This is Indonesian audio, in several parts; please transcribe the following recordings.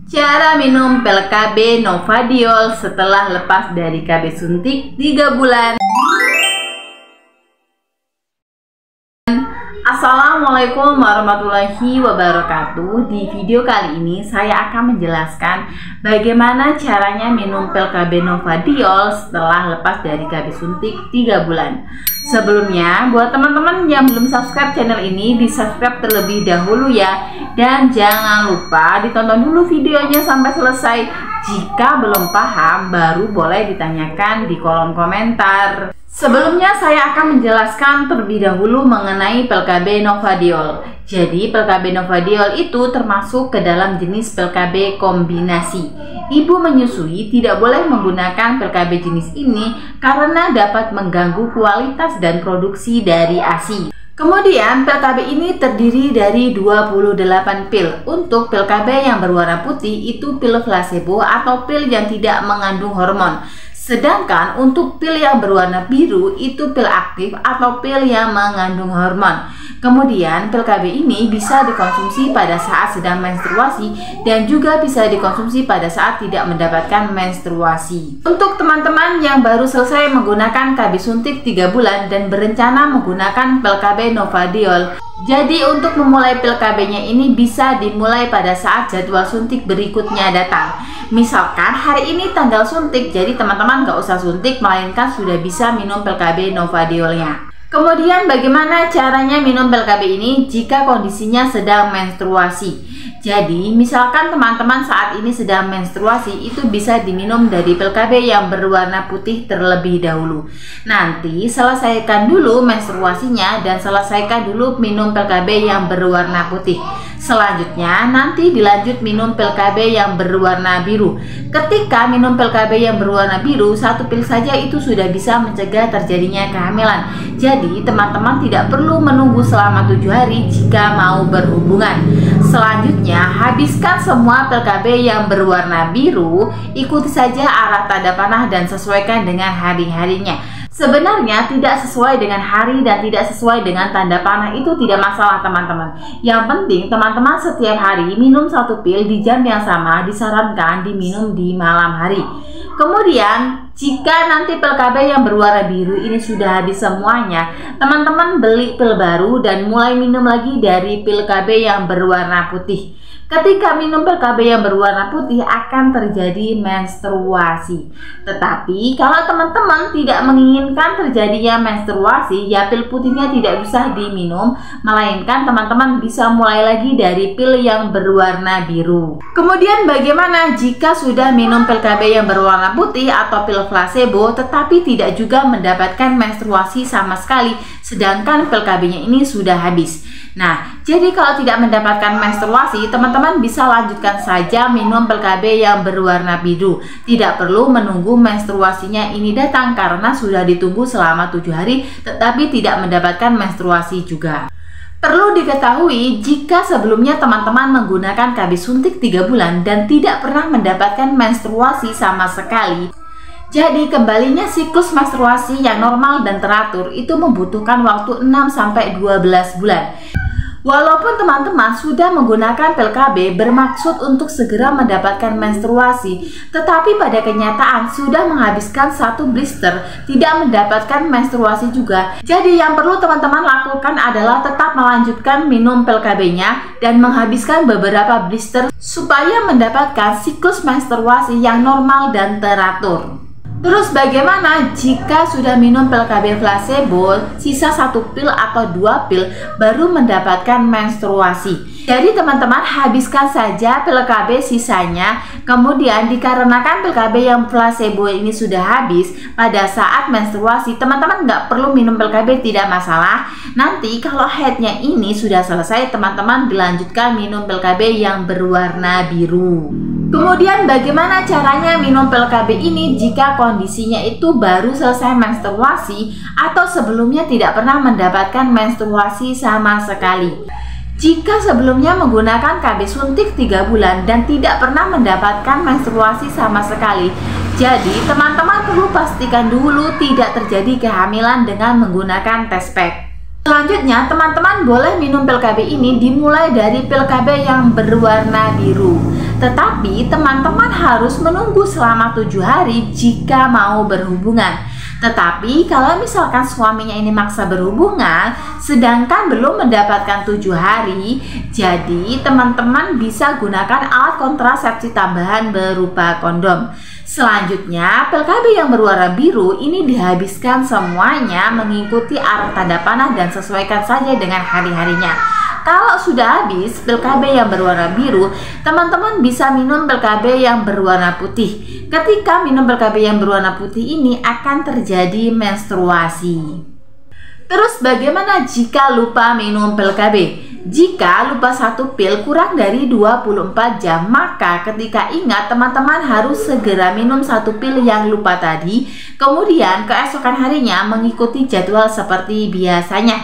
Cara minum pil KB Novadiol setelah lepas dari KB suntik 3 bulan. Assalamualaikum warahmatullahi wabarakatuh. Di video kali ini saya akan menjelaskan bagaimana caranya minum pil KB Novadiol setelah lepas dari KB suntik 3 bulan. Sebelumnya, buat teman-teman yang belum subscribe channel ini, di subscribe terlebih dahulu ya. Dan jangan lupa ditonton dulu videonya sampai selesai. Jika belum paham, baru boleh ditanyakan di kolom komentar. Sebelumnya saya akan menjelaskan terlebih dahulu mengenai pil KB Novadiol. Jadi pil KB Novadiol itu termasuk ke dalam jenis pil KB kombinasi. Ibu menyusui tidak boleh menggunakan pil KB jenis ini karena dapat mengganggu kualitas dan produksi dari ASI. Kemudian pil KB ini terdiri dari 28 pil. Untuk pil KB yang berwarna putih itu pil placebo atau pil yang tidak mengandung hormon. Sedangkan untuk pil yang berwarna biru itu pil aktif atau pil yang mengandung hormon. Kemudian pil KB ini bisa dikonsumsi pada saat sedang menstruasi dan juga bisa dikonsumsi pada saat tidak mendapatkan menstruasi. Untuk teman-teman yang baru selesai menggunakan KB suntik 3 bulan dan berencana menggunakan pil KB Novadiol, jadi untuk memulai pil KB-nya ini bisa dimulai pada saat jadwal suntik berikutnya datang. Misalkan hari ini tanggal suntik, jadi teman-teman nggak usah suntik, melainkan sudah bisa minum pil KB Novadiolnya. Kemudian bagaimana caranya minum pil KB ini jika kondisinya sedang menstruasi? Jadi misalkan teman-teman saat ini sedang menstruasi, itu bisa diminum dari pil KB yang berwarna putih terlebih dahulu. Nanti selesaikan dulu menstruasinya dan selesaikan dulu minum pil KB yang berwarna putih. Selanjutnya nanti dilanjut minum pil KB yang berwarna biru. Ketika minum pil KB yang berwarna biru, 1 pil saja itu sudah bisa mencegah terjadinya kehamilan. Jadi teman-teman tidak perlu menunggu selama 7 hari jika mau berhubungan. Selanjutnya habiskan semua pil KB yang berwarna biru. Ikuti saja arah tanda panah dan sesuaikan dengan hari-harinya. Sebenarnya tidak sesuai dengan hari dan tidak sesuai dengan tanda panah itu tidak masalah teman-teman. Yang penting teman-teman setiap hari minum 1 pil di jam yang sama, disarankan diminum di malam hari. Kemudian jika nanti pil KB yang berwarna biru ini sudah habis semuanya, teman-teman beli pil baru dan mulai minum lagi dari pil KB yang berwarna putih. Ketika minum pil KB yang berwarna putih akan terjadi menstruasi. Tetapi kalau teman-teman tidak menginginkan terjadinya menstruasi, ya pil putihnya tidak usah diminum, melainkan teman-teman bisa mulai lagi dari pil yang berwarna biru. Kemudian bagaimana jika sudah minum pil KB yang berwarna putih atau pil placebo tetapi tidak juga mendapatkan menstruasi sama sekali, sedangkan pil KB-nya ini sudah habis? Nah, jadi kalau tidak mendapatkan menstruasi, teman-teman bisa lanjutkan saja minum pil KB yang berwarna biru. Tidak perlu menunggu menstruasinya ini datang karena sudah ditunggu selama 7 hari tetapi tidak mendapatkan menstruasi juga. Perlu diketahui jika sebelumnya teman-teman menggunakan KB suntik 3 bulan dan tidak pernah mendapatkan menstruasi sama sekali, jadi kembalinya siklus menstruasi yang normal dan teratur itu membutuhkan waktu 6-12 bulan. Walaupun teman-teman sudah menggunakan pil KB bermaksud untuk segera mendapatkan menstruasi, tetapi pada kenyataan sudah menghabiskan 1 blister, tidak mendapatkan menstruasi juga. Jadi yang perlu teman-teman lakukan adalah tetap melanjutkan minum pil KB-nya dan menghabiskan beberapa blister supaya mendapatkan siklus menstruasi yang normal dan teratur. Terus bagaimana jika sudah minum pil KB placebo, sisa 1 pil atau 2 pil baru mendapatkan menstruasi? Jadi teman-teman habiskan saja pil KB sisanya. Kemudian dikarenakan pil KB yang placebo ini sudah habis pada saat menstruasi, teman-teman nggak perlu minum pil KB, tidak masalah. Nanti kalau headnya ini sudah selesai, teman-teman dilanjutkan minum pil KB yang berwarna biru. Kemudian bagaimana caranya minum pil KB ini jika kondisinya itu baru selesai menstruasi atau sebelumnya tidak pernah mendapatkan menstruasi sama sekali? Jika sebelumnya menggunakan KB suntik 3 bulan dan tidak pernah mendapatkan menstruasi sama sekali, jadi teman-teman perlu pastikan dulu tidak terjadi kehamilan dengan menggunakan test pack. Selanjutnya, teman-teman boleh minum pil KB ini dimulai dari pil KB yang berwarna biru. Tetapi, teman-teman harus menunggu selama 7 hari jika mau berhubungan. Tetapi, kalau misalkan suaminya ini maksa berhubungan, sedangkan belum mendapatkan 7 hari, jadi teman-teman bisa gunakan alat kontrasepsi tambahan berupa kondom. Selanjutnya, pil KB yang berwarna biru ini dihabiskan semuanya mengikuti arah tanda panah dan sesuaikan saja dengan hari-harinya. Kalau sudah habis pil KB yang berwarna biru, teman-teman bisa minum pil KB yang berwarna putih. Ketika minum pil KB yang berwarna putih ini akan terjadi menstruasi. Terus bagaimana jika lupa minum pil KB? Jika lupa satu pil kurang dari 24 jam, maka ketika ingat teman-teman harus segera minum satu pil yang lupa tadi. Kemudian keesokan harinya mengikuti jadwal seperti biasanya.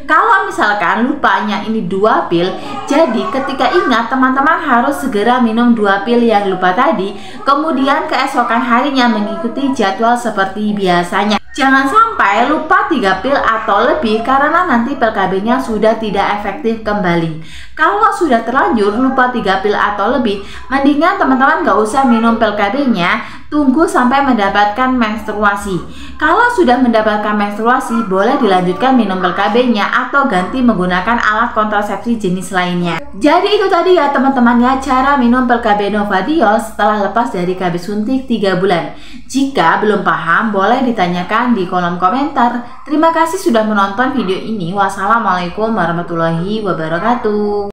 Kalau misalkan lupanya ini 2 pil, jadi ketika ingat teman-teman harus segera minum 2 pil yang lupa tadi. Kemudian keesokan harinya mengikuti jadwal seperti biasanya. Jangan sampai lupa 3 pil atau lebih karena nanti pil KB-nya sudah tidak efektif kembali. Kalau sudah terlanjur lupa 3 pil atau lebih, mendingan teman-teman gak usah minum pil KB-nya, tunggu sampai mendapatkan menstruasi. Kalau sudah mendapatkan menstruasi, boleh dilanjutkan minum pil KB-nya atau ganti menggunakan alat kontrasepsi jenis lainnya. Jadi itu tadi ya teman-teman ya, cara minum pil KB Novadiol setelah lepas dari KB suntik 3 bulan. Jika belum paham, boleh ditanyakan di kolom komentar. Terima kasih sudah menonton video ini. Wassalamualaikum warahmatullahi wabarakatuh.